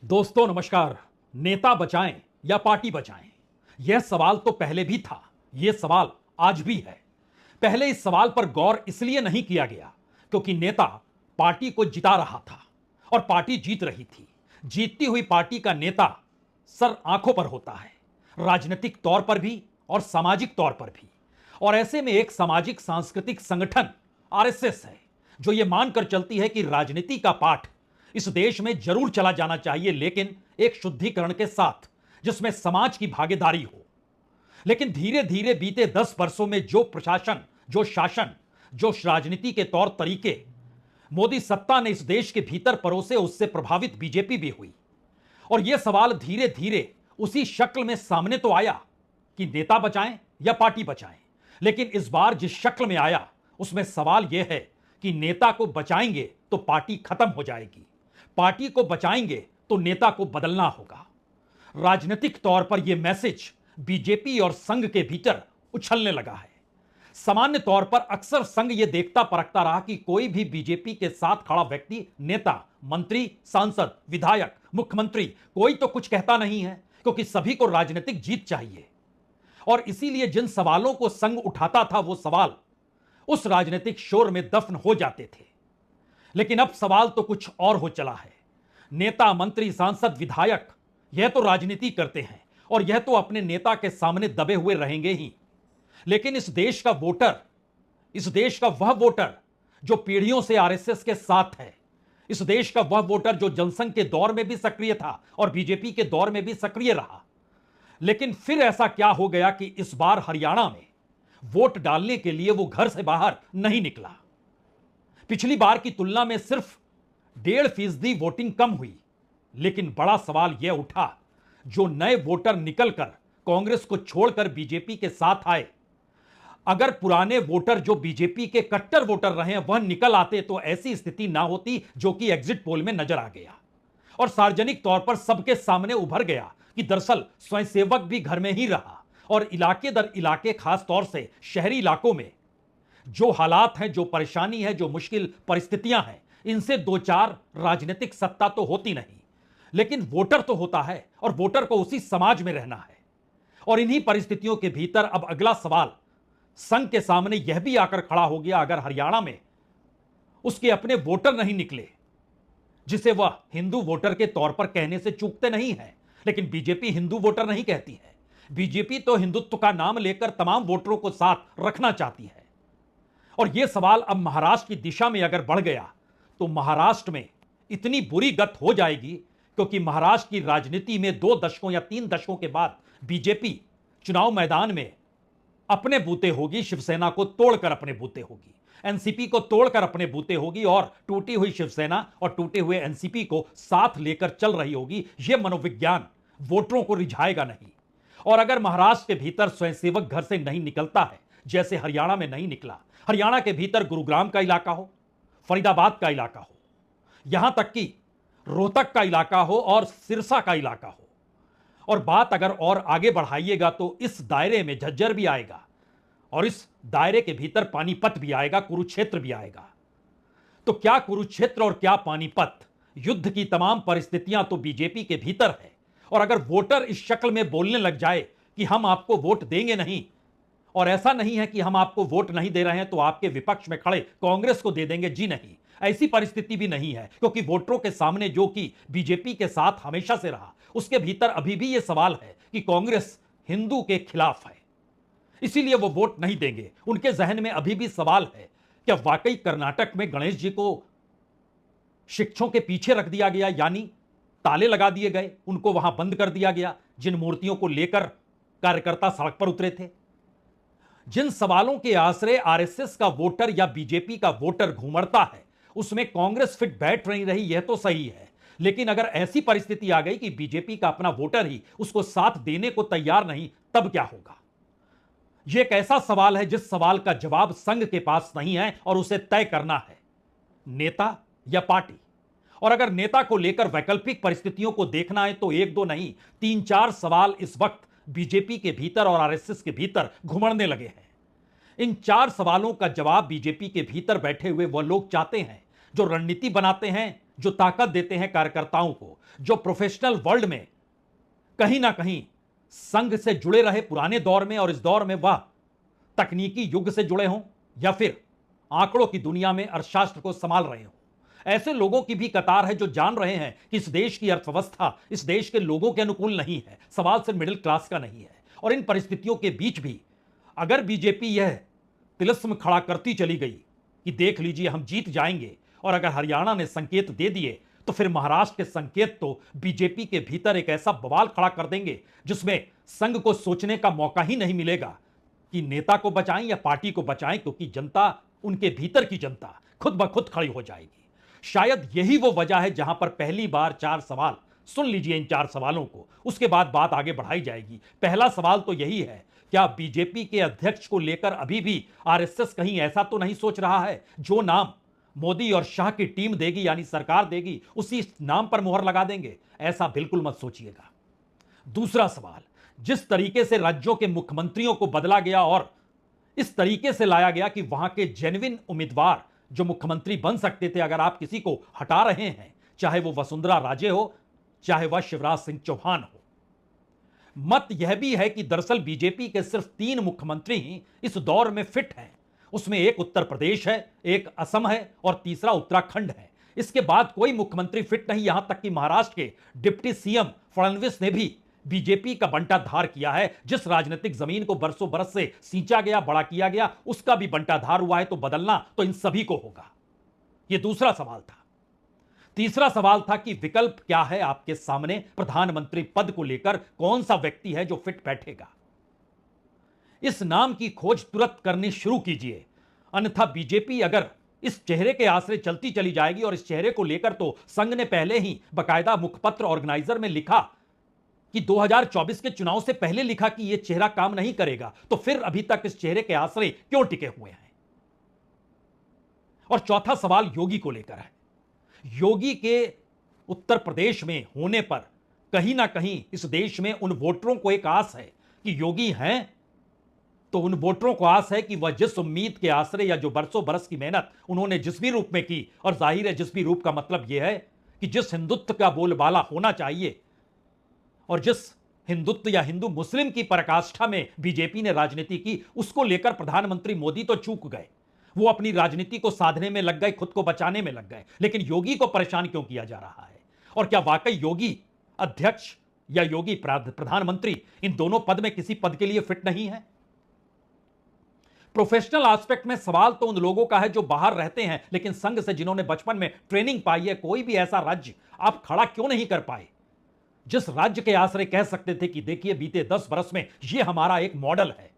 दोस्तों नमस्कार। नेता बचाएं या पार्टी बचाएं, यह सवाल तो पहले भी था, यह सवाल आज भी है। पहले इस सवाल पर गौर इसलिए नहीं किया गया क्योंकि नेता पार्टी को जिता रहा था और पार्टी जीत रही थी। जीतती हुई पार्टी का नेता सर आंखों पर होता है, राजनीतिक तौर पर भी और सामाजिक तौर पर भी। और ऐसे में एक सामाजिक सांस्कृतिक संगठन आरएसएस है जो यह मानकर चलती है कि राजनीति का पाठ इस देश में जरूर चला जाना चाहिए, लेकिन एक शुद्धिकरण के साथ जिसमें समाज की भागीदारी हो। लेकिन धीरे धीरे बीते 10 वर्षों में जो प्रशासन, जो शासन, जो राजनीति के तौर तरीके मोदी सत्ता ने इस देश के भीतर परोसे, उससे प्रभावित बीजेपी भी हुई। और यह सवाल धीरे धीरे उसी शक्ल में सामने तो आया कि नेता बचाएं या पार्टी बचाएं, लेकिन इस बार जिस शक्ल में आया उसमें सवाल यह है कि नेता को बचाएंगे तो पार्टी खत्म हो जाएगी, पार्टी को बचाएंगे तो नेता को बदलना होगा। राजनीतिक तौर पर यह मैसेज बीजेपी और संघ के भीतर उछलने लगा है। सामान्य तौर पर अक्सर संघ यह देखता परखता रहा कि कोई भी बीजेपी के साथ खड़ा व्यक्ति, नेता, मंत्री, सांसद, विधायक, मुख्यमंत्री, कोई तो कुछ कहता नहीं है क्योंकि सभी को राजनीतिक जीत चाहिए। और इसीलिए जिन सवालों को संघ उठाता था वो सवाल उस राजनीतिक शोर में दफन हो जाते थे। लेकिन अब सवाल तो कुछ और हो चला है। नेता, मंत्री, सांसद, विधायक यह तो राजनीति करते हैं और यह तो अपने नेता के सामने दबे हुए रहेंगे ही। लेकिन इस देश का वोटर, इस देश का वह वोटर जो पीढ़ियों से आरएसएस के साथ है, इस देश का वह वोटर जो जनसंघ के दौर में भी सक्रिय था और बीजेपी के दौर में भी सक्रिय रहा। लेकिन फिर ऐसा क्या हो गया कि इस बार हरियाणा में वोट डालने के लिए वो घर से बाहर नहीं निकला। पिछली बार की तुलना में सिर्फ 1.5% वोटिंग कम हुई। लेकिन बड़ा सवाल यह उठा, जो नए वोटर निकलकर कांग्रेस को छोड़कर बीजेपी के साथ आए, अगर पुराने वोटर जो बीजेपी के कट्टर वोटर रहे हैं वह निकल आते तो ऐसी स्थिति ना होती जो कि एग्जिट पोल में नजर आ गया और सार्वजनिक तौर पर सबके सामने उभर गया कि दरअसल स्वयंसेवक भी घर में ही रहा और इलाके दर इलाके, खास तौर से शहरी इलाकों में जो हालात हैं, जो परेशानी है, जो मुश्किल परिस्थितियां हैं, इनसे दो चार राजनीतिक सत्ता तो होती नहीं, लेकिन वोटर तो होता है और वोटर को उसी समाज में रहना है। और इन्हीं परिस्थितियों के भीतर अब अगला सवाल संघ के सामने यह भी आकर खड़ा हो गया, अगर हरियाणा में उसके अपने वोटर नहीं निकले, जिसे वह हिंदू वोटर के तौर पर कहने से चूकते नहीं है, लेकिन बीजेपी हिंदू वोटर नहीं कहती है। बीजेपी तो हिंदुत्व का नाम लेकर तमाम वोटरों को साथ रखना चाहती है। और यह सवाल अब महाराष्ट्र की दिशा में अगर बढ़ गया तो महाराष्ट्र में इतनी बुरी गत हो जाएगी, क्योंकि महाराष्ट्र की राजनीति में 2 दशकों या 3 दशकों के बाद बीजेपी चुनाव मैदान में अपने बूते होगी, शिवसेना को तोड़कर अपने बूते होगी, एनसीपी को तोड़कर अपने बूते होगी और टूटी हुई शिवसेना और टूटे हुए एनसीपी को साथ लेकर चल रही होगी। यह मनोविज्ञान वोटरों को रिझाएगा नहीं। और अगर महाराष्ट्र के भीतर स्वयंसेवक घर से नहीं निकलता है, जैसे हरियाणा में नहीं निकला, हरियाणा के भीतर गुरुग्राम का इलाका हो, फरीदाबाद का इलाका हो, यहां तक कि रोहतक का इलाका हो और सिरसा का इलाका हो, और बात अगर और आगे बढ़ाइएगा तो इस दायरे में झज्जर भी आएगा और इस दायरे के भीतर पानीपत भी आएगा, कुरुक्षेत्र भी आएगा। तो क्या कुरुक्षेत्र और क्या पानीपत, युद्ध की तमाम परिस्थितियां तो बीजेपी के भीतर है। और अगर वोटर इस शक्ल में बोलने लग जाए कि हम आपको वोट देंगे नहीं, और ऐसा नहीं है कि हम आपको वोट नहीं दे रहे हैं तो आपके विपक्ष में खड़े कांग्रेस को दे देंगे, जी नहीं, ऐसी परिस्थिति भी नहीं है। क्योंकि वोटरों के सामने जो कि बीजेपी के साथ हमेशा से रहा, उसके भीतर अभी भी यह सवाल है कि कांग्रेस हिंदू के खिलाफ है, इसीलिए वो वोट नहीं देंगे। उनके जहन में अभी भी सवाल है, क्या वाकई कर्नाटक में गणेश जी को शिक्षों के पीछे रख दिया गया, यानी ताले लगा दिए गए, उनको वहां बंद कर दिया गया, जिन मूर्तियों को लेकर कार्यकर्ता सड़क पर उतरे थे। जिन सवालों के आश्रय आरएसएस का वोटर या बीजेपी का वोटर घूमड़ता है, उसमें कांग्रेस फिट बैठ नहीं रही, यह तो सही है। लेकिन अगर ऐसी परिस्थिति आ गई कि बीजेपी का अपना वोटर ही उसको साथ देने को तैयार नहीं, तब क्या होगा? यह एक ऐसा सवाल है जिस सवाल का जवाब संघ के पास नहीं है और उसे तय करना है, नेता या पार्टी। और अगर नेता को लेकर वैकल्पिक परिस्थितियों को देखना है तो 1-2 नहीं, 3-4 सवाल इस वक्त बीजेपी के भीतर और आरएसएस के भीतर घुमड़ने लगे हैं। इन 4 सवालों का जवाब बीजेपी के भीतर बैठे हुए वह लोग चाहते हैं जो रणनीति बनाते हैं, जो ताकत देते हैं कार्यकर्ताओं को, जो प्रोफेशनल वर्ल्ड में कहीं ना कहीं संघ से जुड़े रहे पुराने दौर में और इस दौर में वह तकनीकी युग से जुड़े हों या फिर आंकड़ों की दुनिया में अर्थशास्त्र को संभाल रहे हों, ऐसे लोगों की भी कतार है जो जान रहे हैं कि इस देश की अर्थव्यवस्था इस देश के लोगों के अनुकूल नहीं है, सवाल सिर्फ मिडिल क्लास का नहीं है। और इन परिस्थितियों के बीच भी अगर बीजेपी यह तिलिस्म खड़ा करती चली गई कि देख लीजिए हम जीत जाएंगे, और अगर हरियाणा ने संकेत दे दिए तो फिर महाराष्ट्र के संकेत तो बीजेपी के भीतर एक ऐसा बवाल खड़ा कर देंगे जिसमें संघ को सोचने का मौका ही नहीं मिलेगा कि नेता को बचाएं या पार्टी को बचाएं, क्योंकि जनता, उनके भीतर की जनता खुद ब खुद खड़ी हो जाएगी। शायद यही वो वजह है जहां पर पहली बार 4 सवाल, सुन लीजिए इन 4 सवालों को, उसके बाद बात आगे बढ़ाई जाएगी। पहला सवाल तो यही है, क्या बीजेपी के अध्यक्ष को लेकर अभी भी आरएसएस कहीं ऐसा तो नहीं सोच रहा है जो नाम मोदी और शाह की टीम देगी यानी सरकार देगी उसी नाम पर मुहर लगा देंगे? ऐसा बिल्कुल मत सोचिएगा। दूसरा सवाल, जिस तरीके से राज्यों के मुख्यमंत्रियों को बदला गया और इस तरीके से लाया गया कि वहां के जेन्युइन उम्मीदवार जो मुख्यमंत्री बन सकते थे, अगर आप किसी को हटा रहे हैं, चाहे वो वसुंधरा राजे हो, चाहे वह शिवराज सिंह चौहान हो। मत यह भी है कि दरअसल बीजेपी के सिर्फ 3 मुख्यमंत्री ही इस दौर में फिट हैं। उसमें एक उत्तर प्रदेश है, एक असम है और तीसरा उत्तराखंड है। इसके बाद कोई मुख्यमंत्री फिट नहीं। यहां तक कि महाराष्ट्र के डिप्टी सीएम फडणवीस ने भी बीजेपी का बंटाधार किया है। जिस राजनीतिक जमीन को बरसों बरस से सींचा गया, बड़ा किया गया, उसका भी बंटाधार हुआ है। तो बदलना तो इन सभी को होगा। यह दूसरा सवाल था। तीसरा सवाल था कि विकल्प क्या है आपके सामने, प्रधानमंत्री पद को लेकर कौन सा व्यक्ति है जो फिट बैठेगा। इस नाम की खोज तुरंत करनी शुरू कीजिए, अन्यथा बीजेपी अगर इस चेहरे के आसरे चलती चली जाएगी, और इस चेहरे को लेकर तो संघ ने पहले ही बकायदा मुखपत्र ऑर्गेनाइजर में लिखा कि 2024 के चुनाव से पहले लिखा कि यह चेहरा काम नहीं करेगा, तो फिर अभी तक इस चेहरे के आसरे क्यों टिके हुए हैं? और चौथा सवाल योगी को लेकर है। योगी के उत्तर प्रदेश में होने पर कहीं ना कहीं इस देश में उन वोटरों को एक आस है कि योगी हैं, तो उन वोटरों को आस है कि वह जिस उम्मीद के आसरे या जो बरसों बरस की मेहनत उन्होंने जिस भी रूप में की, और जाहिर है जिस भी रूप का मतलब यह है कि जिस हिंदुत्व का बोलबाला होना चाहिए और जिस हिंदुत्व या हिंदू मुस्लिम की पराकाष्ठा में बीजेपी ने राजनीति की, उसको लेकर प्रधानमंत्री मोदी तो चूक गए। वो अपनी राजनीति को साधने में लग गए, खुद को बचाने में लग गए। लेकिन योगी को परेशान क्यों किया जा रहा है? और क्या वाकई योगी अध्यक्ष या योगी प्रधानमंत्री इन दोनों पद में किसी पद के लिए फिट नहीं है? प्रोफेशनल एस्पेक्ट में सवाल तो उन लोगों का है जो बाहर रहते हैं, लेकिन संघ से जिन्होंने बचपन में ट्रेनिंग पाई है। कोई भी ऐसा राज्य आप खड़ा क्यों नहीं कर पाए जिस राज्य के आसरे कह सकते थे कि देखिए बीते 10 बरस में यह हमारा एक मॉडल है।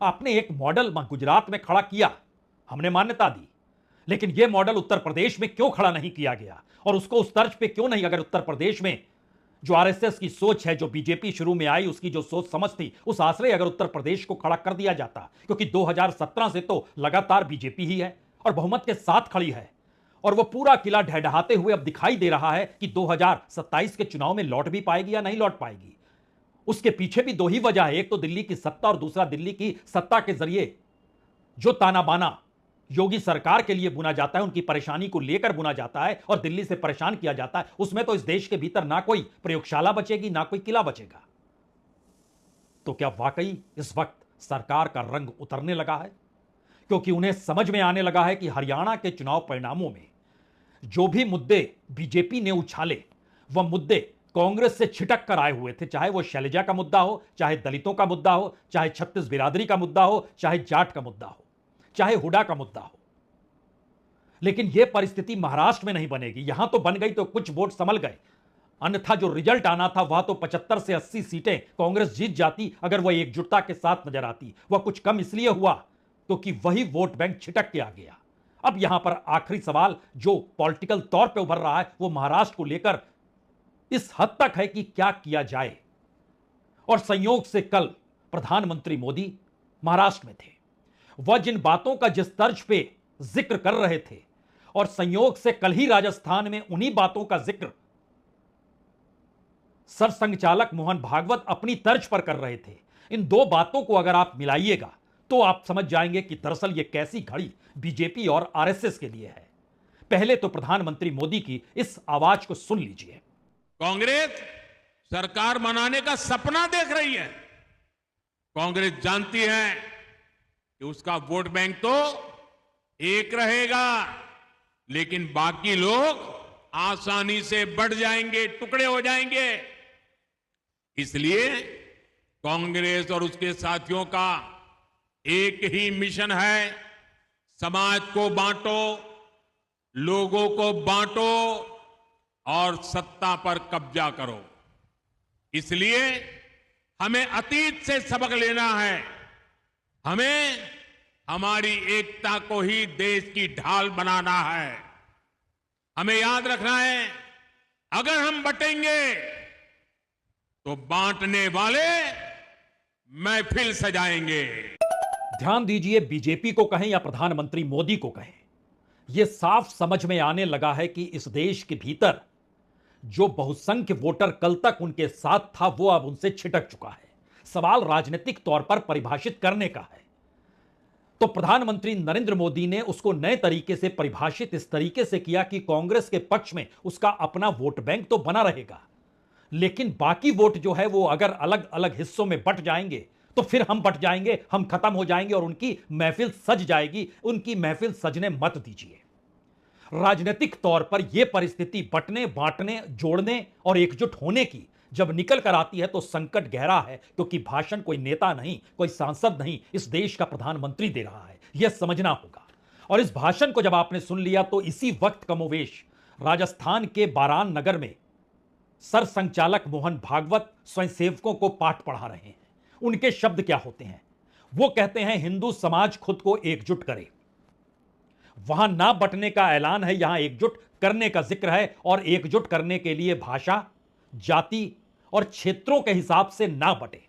आपने एक मॉडल गुजरात में खड़ा किया, हमने मान्यता दी, लेकिन यह मॉडल उत्तर प्रदेश में क्यों खड़ा नहीं किया गया? और उसको उस तर्ज पे क्यों नहीं? अगर उत्तर प्रदेश में जो आरएसएस की सोच है, जो बीजेपी शुरू में आई उसकी जो सोच समझ थी, उस आश्रय अगर उत्तर प्रदेश को खड़ा कर दिया जाता, क्योंकि 2017 से तो लगातार बीजेपी ही है और बहुमत के साथ खड़ी है, और वो पूरा किला ढहढहाते हुए अब दिखाई दे रहा है कि 2027 के चुनाव में लौट भी पाएगी या नहीं लौट पाएगी। उसके पीछे भी 2 ही वजह है, एक तो दिल्ली की सत्ता और दूसरा दिल्ली की सत्ता के जरिए जो ताना बाना योगी सरकार के लिए बुना जाता है, उनकी परेशानी को लेकर बुना जाता है और दिल्ली से परेशान किया जाता है। उसमें तो इस देश के भीतर ना कोई प्रयोगशाला बचेगी, ना कोई किला बचेगा। तो क्या वाकई इस वक्त सरकार का रंग उतरने लगा है? क्योंकि उन्हें समझ में आने लगा है कि हरियाणा के चुनाव परिणामों में जो भी मुद्दे बीजेपी ने उछाले, वह मुद्दे कांग्रेस से छिटक कर आए हुए थे। चाहे वो शैलजा का मुद्दा हो, चाहे दलितों का मुद्दा हो, चाहे छत्तीस बिरादरी का मुद्दा हो, चाहे जाट का मुद्दा हो, चाहे हुडा का मुद्दा हो। लेकिन यह परिस्थिति महाराष्ट्र में नहीं बनेगी। यहां तो बन गई तो कुछ वोट संभल गए, अन्यथा जो रिजल्ट आना था वह तो 75 से 80 सीटें कांग्रेस जीत जाती अगर वह एकजुटता के साथ नजर आती। वह कुछ कम इसलिए हुआ क्योंकि वही वोट बैंक छिटक के आ गया। अब यहां पर आखिरी सवाल जो पॉलिटिकल तौर पे उभर रहा है वो महाराष्ट्र को लेकर इस हद तक है कि क्या किया जाए। और संयोग से कल प्रधानमंत्री मोदी महाराष्ट्र में थे। वह जिन बातों का जिस तर्ज पे जिक्र कर रहे थे, और संयोग से कल ही राजस्थान में उन्हीं बातों का जिक्र सरसंघचालक मोहन भागवत अपनी तर्ज पर कर रहे थे। इन 2 बातों को अगर आप मिलाइएगा तो आप समझ जाएंगे कि दरअसल यह कैसी घड़ी बीजेपी और आरएसएस के लिए है। पहले तो प्रधानमंत्री मोदी की इस आवाज को सुन लीजिए। कांग्रेस सरकार बनाने का सपना देख रही है। कांग्रेस जानती है कि उसका वोट बैंक तो एक रहेगा, लेकिन बाकी लोग आसानी से बढ़ जाएंगे, टुकड़े हो जाएंगे। इसलिए कांग्रेस और उसके साथियों का एक ही मिशन है, समाज को बांटो, लोगों को बांटो और सत्ता पर कब्जा करो। इसलिए हमें अतीत से सबक लेना है। हमें हमारी एकता को ही देश की ढाल बनाना है। हमें याद रखना है, अगर हम बटेंगे तो बांटने वाले महफिल सजाएंगे। ध्यान दीजिए, बीजेपी को कहें या प्रधानमंत्री मोदी को कहें, यह साफ समझ में आने लगा है कि इस देश के भीतर जो बहुसंख्य वोटर कल तक उनके साथ था, वो अब उनसे छिटक चुका है। सवाल राजनीतिक तौर पर परिभाषित करने का है। तो प्रधानमंत्री नरेंद्र मोदी ने उसको नए तरीके से परिभाषित इस तरीके से किया कि कांग्रेस के पक्ष में उसका अपना वोट बैंक तो बना रहेगा, लेकिन बाकी वोट जो है वो अगर अलग अलग हिस्सों में बंट जाएंगे तो फिर हम बंट जाएंगे, हम खत्म हो जाएंगे और उनकी महफिल सज जाएगी। उनकी महफिल सजने मत दीजिए। राजनीतिक तौर पर यह परिस्थिति बंटने, बांटने, जोड़ने और एकजुट होने की जब निकल कर आती है तो संकट गहरा है, क्योंकि भाषण कोई नेता नहीं, कोई सांसद नहीं, इस देश का प्रधानमंत्री दे रहा है। यह समझना होगा। और इस भाषण को जब आपने सुन लिया तो इसी वक्त कमोवेश राजस्थान के बारान नगर में सर संचालक मोहन भागवत स्वयंसेवकों को पाठ पढ़ा रहे हैं। उनके शब्द क्या होते हैं? वो कहते हैं, हिंदू समाज खुद को एकजुट करे। वहां ना बंटने का ऐलान है, यहां एकजुट करने का जिक्र है, और एकजुट करने के लिए भाषा, जाति और क्षेत्रों के हिसाब से ना बटे।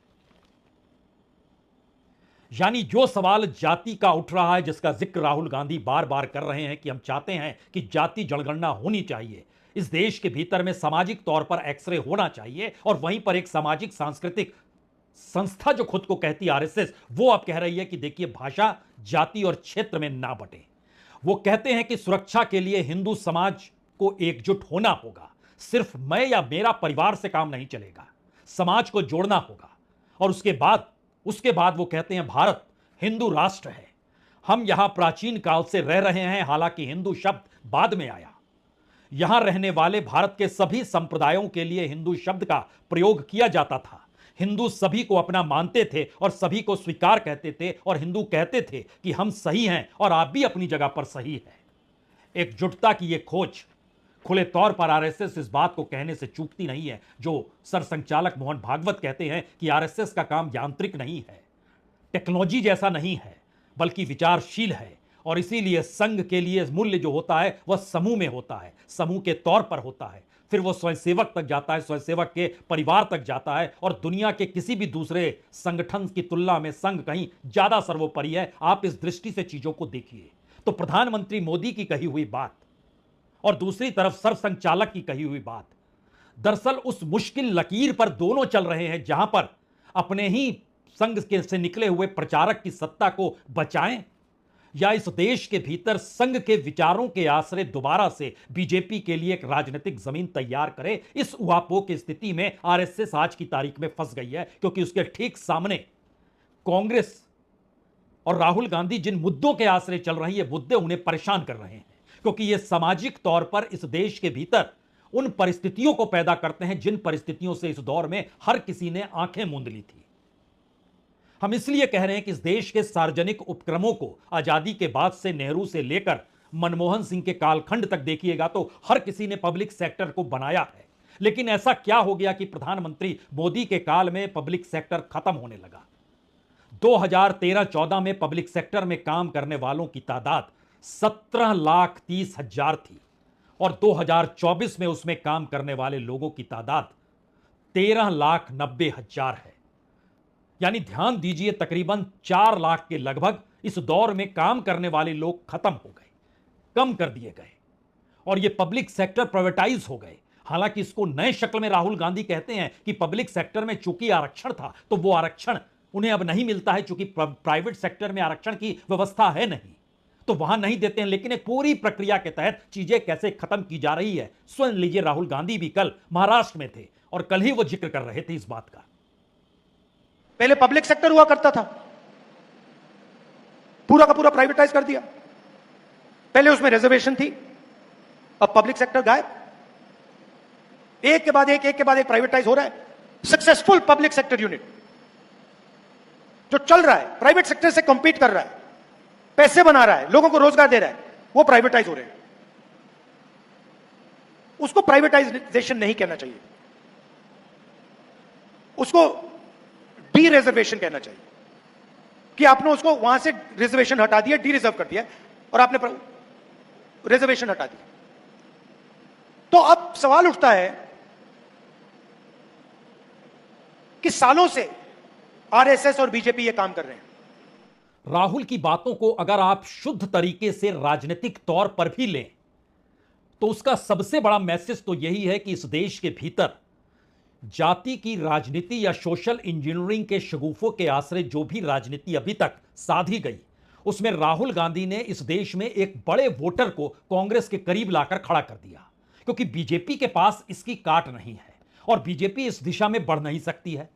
यानी जो सवाल जाति का उठ रहा है, जिसका जिक्र राहुल गांधी बार बार कर रहे हैं कि हम चाहते हैं कि जाति जनगणना होनी चाहिए, इस देश के भीतर में सामाजिक तौर पर एक्सरे होना चाहिए, और वहीं पर एक सामाजिक सांस्कृतिक संस्था जो खुद को कहती आरएसएस, वो अब कह रही है कि देखिए भाषा, जाति और क्षेत्र में ना बटे। वो कहते हैं कि सुरक्षा के लिए हिंदू समाज को एकजुट होना होगा। सिर्फ मैं या मेरा परिवार से काम नहीं चलेगा, समाज को जोड़ना होगा। और उसके बाद वो कहते हैं, भारत हिंदू राष्ट्र है, हम यहां प्राचीन काल से रह रहे हैं, हालांकि हिंदू शब्द बाद में आया। यहां रहने वाले भारत के सभी संप्रदायों के लिए हिंदू शब्द का प्रयोग किया जाता था। हिंदू सभी को अपना मानते थे और सभी को स्वीकार कहते थे, और हिंदू कहते थे कि हम सही हैं और आप भी अपनी जगह पर सही हैं। एकजुटता की यह खोज खुले तौर पर आरएसएस इस बात को कहने से चूकती नहीं है, जो सरसंचालक मोहन भागवत कहते हैं कि आरएसएस का काम यांत्रिक नहीं है, टेक्नोलॉजी जैसा नहीं है, बल्कि विचारशील है। और इसीलिए संघ के लिए मूल्य जो होता है वह समूह में होता है, समूह के तौर पर होता है, फिर वो स्वयंसेवक तक जाता है, स्वयंसेवक के परिवार तक जाता है, और दुनिया के किसी भी दूसरे संगठन की तुलना में संघ कहीं ज्यादा सर्वोपरि है। आप इस दृष्टि से चीजों को देखिए। तो प्रधानमंत्री मोदी की कही हुई बात और दूसरी तरफ सरसंचालक की कही हुई बात दरअसल उस मुश्किल लकीर पर दोनों चल रहे हैं, जहां पर अपने ही संघ से निकले हुए प्रचारक की सत्ता को बचाएं, या इस देश के भीतर संघ के विचारों के आश्रय दोबारा से बीजेपी के लिए एक राजनीतिक जमीन तैयार करे। इस उहापोह की स्थिति में आरएसएस आज की तारीख में फंस गई है, क्योंकि उसके ठीक सामने कांग्रेस और राहुल गांधी जिन मुद्दों के आश्रय चल रही है, मुद्दे उन्हें परेशान कर रहे हैं, क्योंकि ये सामाजिक तौर पर इस देश के भीतर उन परिस्थितियों को पैदा करते हैं जिन परिस्थितियों से इस दौर में हर किसी ने आंखें मूंद ली थी। हम इसलिए कह रहे हैं कि इस देश के सार्वजनिक उपक्रमों को आजादी के बाद से नेहरू से लेकर मनमोहन सिंह के कालखंड तक देखिएगा तो हर किसी ने पब्लिक सेक्टर को बनाया है। लेकिन ऐसा क्या हो गया कि प्रधानमंत्री मोदी के काल में पब्लिक सेक्टर खत्म होने लगा? 2013-14 में पब्लिक सेक्टर में काम करने वालों की तादाद 17,30,000 थी, और 2024 में उसमें काम करने वाले लोगों की तादाद 13,90,000 है। यानी ध्यान दीजिए, तकरीबन 4 लाख के लगभग इस दौर में काम करने वाले लोग खत्म हो गए, कम कर दिए गए, और ये पब्लिक सेक्टर प्राइवेटाइज हो गए। हालांकि इसको नए शक्ल में राहुल गांधी कहते हैं कि पब्लिक सेक्टर में चूंकि आरक्षण था तो वो आरक्षण उन्हें अब नहीं मिलता है, चूंकि प्राइवेट सेक्टर में आरक्षण की व्यवस्था है नहीं। तो वहां नहीं देते हैं, लेकिन एक पूरी प्रक्रिया के तहत चीजें कैसे खत्म की जा रही है। सुन लीजिए, राहुल गांधी भी कल महाराष्ट्र में थे और कल ही वो जिक्र कर रहे थे इस बात का। पहले पब्लिक सेक्टर हुआ करता था, पूरा का पूरा प्राइवेटाइज कर दिया। पहले उसमें रिजर्वेशन थी, अब पब्लिक सेक्टर गायब। एक के बाद एक प्राइवेटाइज हो रहा है। सक्सेसफुल पब्लिक सेक्टर यूनिट जो चल रहा है, प्राइवेट सेक्टर से कंपीट कर रहा है, पैसे बना रहा है, लोगों को रोजगार दे रहा है, वो प्राइवेटाइज हो रहे हैं। उसको प्राइवेटाइजेशन नहीं कहना चाहिए, उसको डी रिजर्वेशन कहना चाहिए कि आपने उसको वहां से रिजर्वेशन हटा दिया, डी रिजर्व कर दिया और आपने रिजर्वेशन हटा दिया। तो अब सवाल उठता है कि सालों से आरएसएस और बीजेपी ये काम कर रहे हैं। राहुल की बातों को अगर आप शुद्ध तरीके से राजनीतिक तौर पर भी लें तो उसका सबसे बड़ा मैसेज तो यही है कि इस देश के भीतर जाति की राजनीति या सोशल इंजीनियरिंग के शगुफों के आश्रय जो भी राजनीति अभी तक साधी गई, उसमें राहुल गांधी ने इस देश में एक बड़े वोटर को कांग्रेस के करीब लाकर खड़ा कर दिया, क्योंकि बीजेपी के पास इसकी काट नहीं है और बीजेपी इस दिशा में बढ़ नहीं सकती है,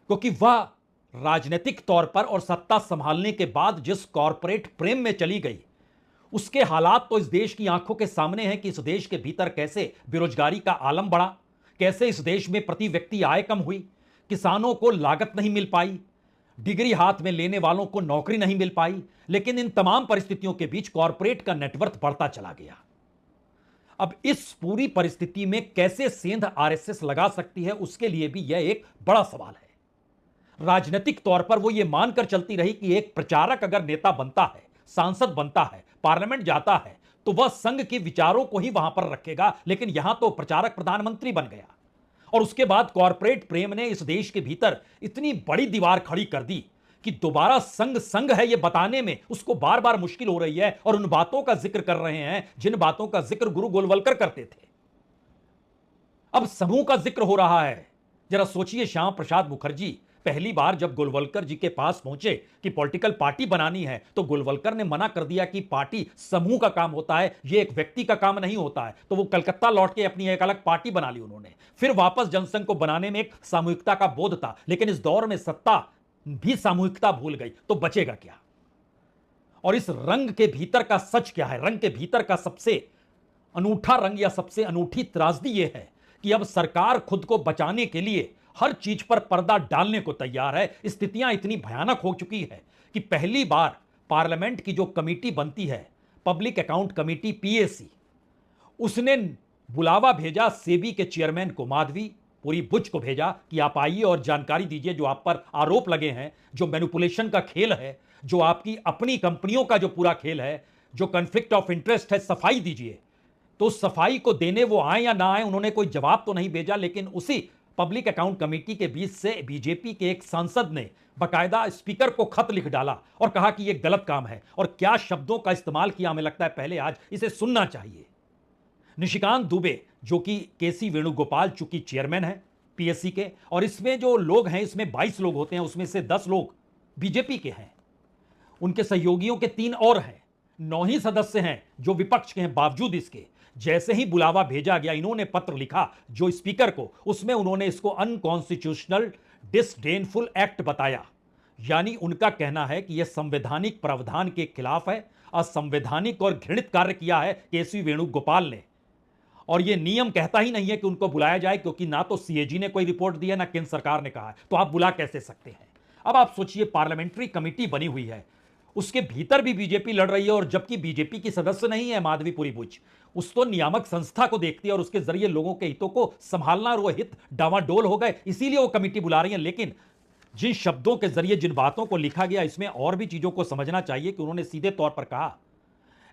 क्योंकि वह राजनीतिक तौर पर और सत्ता संभालने के बाद जिस कॉरपोरेट प्रेम में चली गई, उसके हालात तो इस देश की आंखों के सामने हैं कि इस देश के भीतर कैसे बेरोजगारी का आलम बढ़ा, कैसे इस देश में प्रति व्यक्ति आय कम हुई, किसानों को लागत नहीं मिल पाई, डिग्री हाथ में लेने वालों को नौकरी नहीं मिल पाई। लेकिन इन तमाम परिस्थितियों के बीच कॉरपोरेट का नेटवर्थ बढ़ता चला गया। अब इस पूरी परिस्थिति में कैसे सेंध आरएसएस लगा सकती है, उसके लिए भी यह एक बड़ा सवाल है। राजनीतिक तौर पर वो ये मानकर चलती रही कि एक प्रचारक अगर नेता बनता है, सांसद बनता है, पार्लियामेंट जाता है, तो वह संघ के विचारों को ही वहां पर रखेगा। लेकिन यहां तो प्रचारक प्रधानमंत्री बन गया और उसके बाद कॉरपोरेट प्रेम ने इस देश के भीतर इतनी बड़ी दीवार खड़ी कर दी कि दोबारा संघ है यह बताने में उसको बार बार मुश्किल हो रही है। और उन बातों का जिक्र कर रहे हैं जिन बातों का जिक्र गुरु गोलवलकर करते थे। अब समूह का जिक्र हो रहा है। जरा सोचिए, श्यामा प्रसाद मुखर्जी पहली बार जब गोलवलकर जी के पास पहुंचे कि पॉलिटिकल पार्टी बनानी है, तो गोलवलकर ने मना कर दिया कि पार्टी समूह का काम होता है, यह एक व्यक्ति का काम नहीं होता है। तो वो कलकत्ता लौट के अपनी एक अलग पार्टी बना ली उन्होंने। फिर वापस जनसंघ को बनाने में एक सामूहिकता का बोध था, लेकिन इस दौर में सत्ता भी सामूहिकता भूल गई, तो बचेगा क्या? और इस रंग के भीतर का सच क्या है? रंग के भीतर का सबसे अनूठा रंग या सबसे अनूठी त्रासदी यह है कि अब सरकार खुद को बचाने के लिए हर चीज पर पर्दा डालने को तैयार है। स्थितियां इतनी भयानक हो चुकी है कि पहली बार पार्लियामेंट की जो कमेटी बनती है, पब्लिक अकाउंट कमेटी पीएसी, उसने बुलावा भेजा सेबी के चेयरमैन को, माधवी पुरी बुच को भेजा कि आप आइए और जानकारी दीजिए जो आप पर आरोप लगे हैं, जो मैनिपुलेशन का खेल है, जो आपकी अपनी कंपनियों का जो पूरा खेल है, जो कॉन्फ्लिक्ट ऑफ इंटरेस्ट है, सफाई दीजिए। तो सफाई को देने वो आए या ना आए, उन्होंने कोई जवाब तो नहीं भेजा। लेकिन उसी पब्लिक अकाउंट कमेटी के बीच से बीजेपी के एक सांसद ने बकायदा स्पीकर को खत लिख डाला और कहा कि यह गलत काम है। और क्या शब्दों का इस्तेमाल किया, हमें लगता है पहले आज इसे सुनना चाहिए। निशिकांत दुबे जो कि केसी वेणुगोपाल चूंकि चेयरमैन है पीएससी के, और इसमें जो लोग हैं इसमें 22 लोग होते हैं, उसमें से 10 लोग बीजेपी के हैं, उनके सहयोगियों के 3 और हैं, 9 ही सदस्य हैं जो विपक्ष के हैं। बावजूद इसके जैसे ही बुलावा भेजा गया, इन्होंने पत्र लिखा जो स्पीकर को, उसमें उन्होंने इसको अनकॉन्स्टिट्यूशनल डिसडेनफुल एक्ट बताया। यानी उनका कहना है कि यह संवैधानिक प्रावधान के खिलाफ है, असंवैधानिक और घृणित कार्य किया है केसी वेणुगोपाल ने। और यह नियम कहता ही नहीं है कि उनको बुलाया जाए, क्योंकि ना तो सीएजी ने कोई रिपोर्ट दी है, ना केंद्र सरकार ने कहा है, तो आप बुला कैसे सकते हैं? अब आप सोचिए, पार्लियामेंट्री कमेटी बनी हुई है, उसके भीतर भी बीजेपी लड़ रही है, और जबकि बीजेपी की सदस्य नहीं है माधवी पुरी बुच, उस तो नियामक संस्था को देखती है और उसके जरिए लोगों के हितों को संभालना, और वो हित डावाडोल हो गए, इसीलिए वो कमेटी बुला रही है। लेकिन जिन शब्दों के जरिए जिन बातों को लिखा गया, इसमें और भी चीजों को समझना चाहिए कि उन्होंने सीधे तौर पर कहा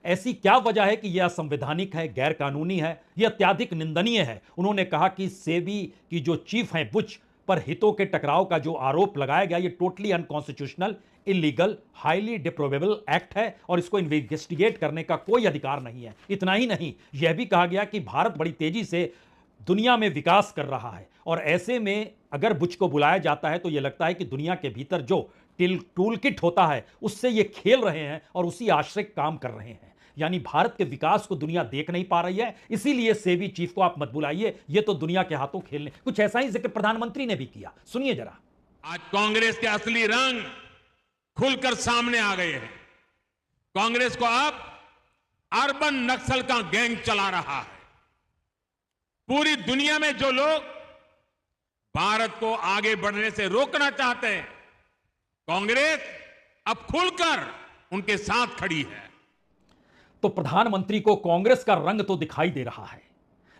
ऐसी क्या वजह है कि यह असंवैधानिक है, गैर कानूनी है, यह अत्यधिक निंदनीय है। उन्होंने कहा कि सेबी की जो चीफ हैं बुच पर हितों के टकराव का जो आरोप लगाया गया, यह totally unconstitutional, illegal, highly deplorable act है और इसको इन्वेस्टिगेट करने का कोई अधिकार नहीं है। इतना ही नहीं, यह भी कहा गया कि भारत बड़ी तेजी से दुनिया में विकास कर रहा है, और ऐसे में अगर बुच को बुलाया जाता है तो यह लगता है कि दुनिया के भीतर जो टूल किट होता है, उससे ये खेल रहे हैं और उसी आश्रय काम कर रहे हैं। यानी भारत के विकास को दुनिया देख नहीं पा रही है, इसीलिए सेबी चीफ को आप मत बुलाइए, ये तो दुनिया के हाथों खेलने। कुछ ऐसा ही जिक्र प्रधानमंत्री ने भी किया, सुनिए जरा। आज कांग्रेस के असली रंग खुलकर सामने आ गए हैं। कांग्रेस को अब अर्बन नक्सल का गैंग चला रहा है। पूरी दुनिया में जो लोग भारत को आगे बढ़ने से रोकना चाहते हैं, कांग्रेस अब खुलकर उनके साथ खड़ी है। तो प्रधानमंत्री को कांग्रेस का रंग तो दिखाई दे रहा है,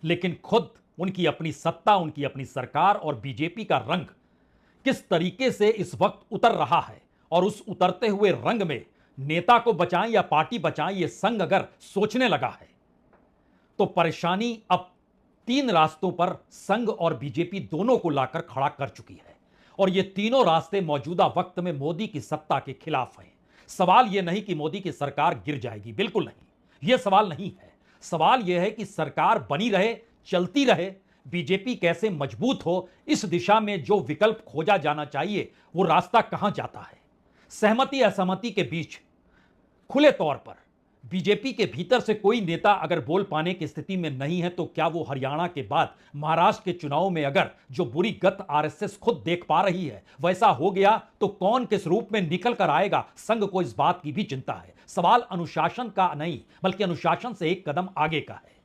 लेकिन खुद उनकी अपनी सत्ता, उनकी अपनी सरकार और बीजेपी का रंग किस तरीके से इस वक्त उतर रहा है, और उस उतरते हुए रंग में नेता को बचाएं या पार्टी बचाएं, यह संघ अगर सोचने लगा है तो परेशानी अब 3 रास्तों पर संघ और बीजेपी दोनों को लाकर खड़ा कर चुकी है। और ये तीनों रास्ते मौजूदा वक्त में मोदी की सत्ता के खिलाफ हैं। सवाल यह नहीं कि मोदी की सरकार गिर जाएगी, बिल्कुल नहीं, यह सवाल नहीं है। सवाल यह है कि सरकार बनी रहे, चलती रहे, बीजेपी कैसे मजबूत हो, इस दिशा में जो विकल्प खोजा जाना चाहिए वो रास्ता कहां जाता है। सहमति असहमति के बीच खुले तौर पर बीजेपी के भीतर से कोई नेता अगर बोल पाने की स्थिति में नहीं है, तो क्या वो हरियाणा के बाद महाराष्ट्र के चुनाव में अगर जो बुरी गत आरएसएस खुद देख पा रही है वैसा हो गया तो कौन किस रूप में निकल कर आएगा, संघ को इस बात की भी चिंता है। सवाल अनुशासन का नहीं, बल्कि अनुशासन से एक कदम आगे का है।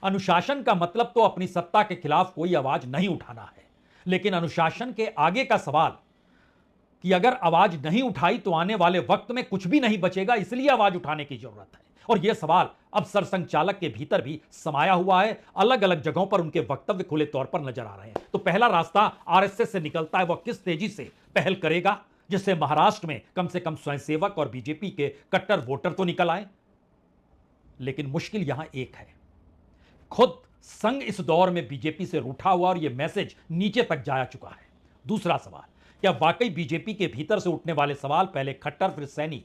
अनुशासन का मतलब तो अपनी सत्ता के खिलाफ कोई आवाज नहीं उठाना है, लेकिन अनुशासन के आगे का सवाल कि अगर आवाज नहीं उठाई तो आने वाले वक्त में कुछ भी नहीं बचेगा, इसलिए आवाज उठाने की जरूरत है। और यह सवाल अब सरसंघ चालक के भीतर भी समाया हुआ है। अलग अलग जगहों पर उनके वक्तव्य खुले तौर पर नजर आ रहे हैं। तो पहला रास्ता आरएसएस से निकलता है, वह किस तेजी से पहल करेगा जिससे महाराष्ट्र में कम से कम स्वयंसेवक और बीजेपी के कट्टर वोटर तो निकल आए। लेकिन मुश्किल यहां एक है, खुद संघ इस दौर में बीजेपी से रूठा हुआ और यह मैसेज नीचे तक जा चुका है। दूसरा सवाल, क्या वाकई बीजेपी के भीतर से उठने वाले सवाल, पहले खट्टर फिर सैनी,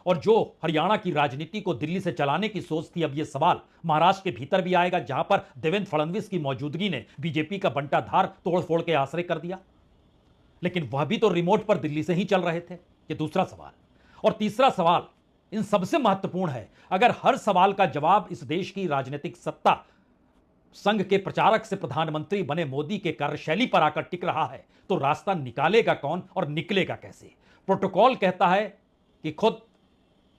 और जो हरियाणा की राजनीति को दिल्ली से चलाने की सोच थी, अब यह सवाल महाराष्ट्र के भीतर भी आएगा, जहां पर देवेंद्र फडणवीस की मौजूदगी ने बीजेपी का बंटाधार तोड़फोड़ के आश्रय कर दिया। लेकिन वह भी तो रिमोट पर दिल्ली से ही चल रहे थे। यह दूसरा सवाल। और तीसरा सवाल इन सबसे महत्वपूर्ण है, अगर हर सवाल का जवाब इस देश की राजनीतिक सत्ता संघ के प्रचारक से प्रधानमंत्री बने मोदी के कार्यशैली पर आकर टिक रहा है, तो रास्ता निकालेगा कौन और निकलेगा कैसे। प्रोटोकॉल कहता है कि खुद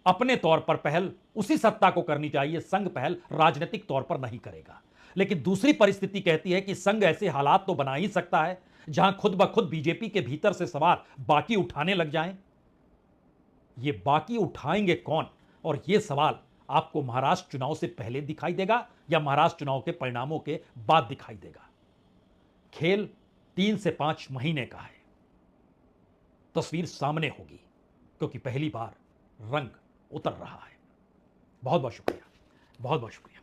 अपने तौर पर पहल उसी सत्ता को करनी चाहिए, संघ पहल राजनीतिक तौर पर नहीं करेगा। लेकिन दूसरी परिस्थिति कहती है कि संघ ऐसे हालात तो बना ही सकता है जहां खुद ब खुद बीजेपी के भीतर से सवाल बाकी उठाने लग जाएं। ये बाकी उठाएंगे कौन, और ये सवाल आपको महाराष्ट्र चुनाव से पहले दिखाई देगा या महाराष्ट्र चुनाव के परिणामों के बाद दिखाई देगा। खेल 3 से 5 महीने का है। तस्वीर सामने होगी, क्योंकि पहली बार रंग उतर रहा है। बहुत बहुत शुक्रिया, बहुत बहुत शुक्रिया।